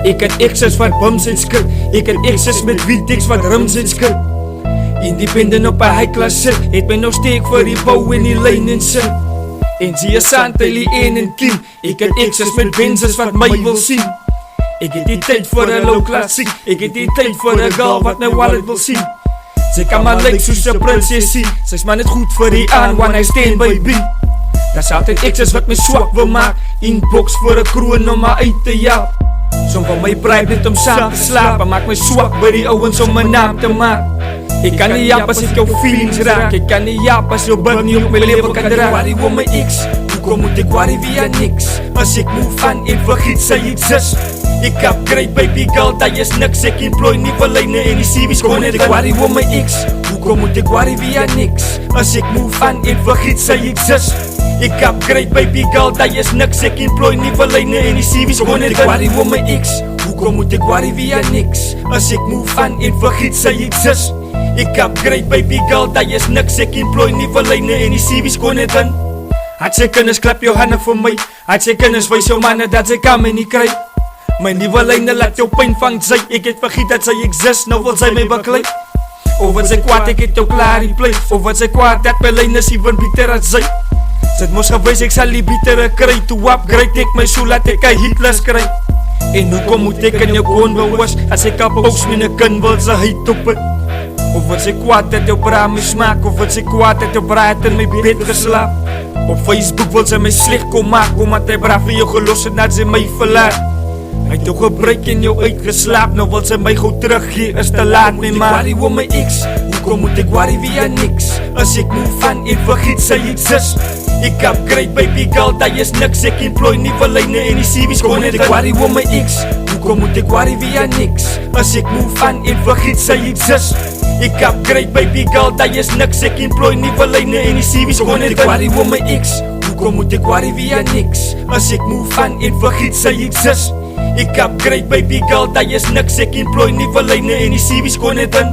Ek het exes wat bums en skit. Ek het exes met wieteks wat rims en skit. Independent op 'n high class sit. Het my nog steek vir die bou en die lyn en sit. En zie je Santelli 1 en 10. Ik heb exes met benzes wat mij wil zien. Ik heb die tijd voor een low klassiek. Ik heb die tijd voor een girl wat mijn wallet wil zien. Zij kan maar lijken soos een prinsesie. Zij is maar net goed voor die aan, one night stand baby. Daar is altijd exes wat me swak wil maak. Inbox voor een kroon om maar uit te jaap. Som van my bribe net om saam te slapen. Maak my swak by die ouwens om my naam te maak. Ik kan niet jap as ek jou feelings raak. Ik kan niet jap as jou bud nie op my leven kan draak. Worry oor my ex, hoekom moet ek worry via niks? As ek move aan en vergiet sy exist. Ek upgrade baby girl, dat is niks. Ek employ nieuwe lijnen en die CV's kon net ek worry oor my ex, hoekom moet ek worry via niks? As ek move aan en vergiet sy exist. Ek upgrade baby girl, dat is niks. Ek employ nieuwe lijnen en die CV's kon net ek worry oor my ex, hoekom moet ek worry via niks? As ek move aan en vergiet sy exist. Ik upgrade baby girl, dat is niks. Ik employ nieuwe lijnen en die CV's kon net in. Had sy kinders, klap jou handen voor my. Had sy kinders, wees jou mannen dat sy kan my nie kry. My nieuwe lijnen laat jou pijn vang sy. Ik het vergiet dat sy exist, nou wil sy my beklei. Of wat sy kwaad, ek het jou klaar replay. Of wat sy kwaad, dat my lijnen is even beter as sy. Sy het mos gewys, ek sal die betere kry. To upgrade ek my so, laat ek een hitlist kry. En hoekom moet ek in jou koon bewas? As ek op post met een kind wil sy huid op het. Of wat sy kwaad dat jou braai my smaak. Of wat sy kwaad dat jou braai het in my bed geslaap. Op Facebook wil sy my slecht kom maak. Omdat hy braai vir jou gelos en dat sy my verlaat. Hy het jou gebruik en jou uitgeslaap. Nou wil sy my gauw teruggee, is te laat my maat. Worry oor my ex, hoekom moet ek worry via niks? As ek move aan en vergiet sy exist. Ek upgrade baby girl, dat is niks. Ek employ nieuwe lijnen en die CV's kon net ek worry oor my ex, hoekom moet ek worry via niks? As ek move aan en vergiet sy exist. Ik upgrade baby girl, dat is niks. Ik employ nieuwe lijnen en die CV's kon net ek worry oor my ex, hoekom moet ek worry via niks? As ek move aan en vergiet sy exist. Ik upgrade baby girl, dat is niks. Ik employ nieuwe lijnen en die CV's kon net in.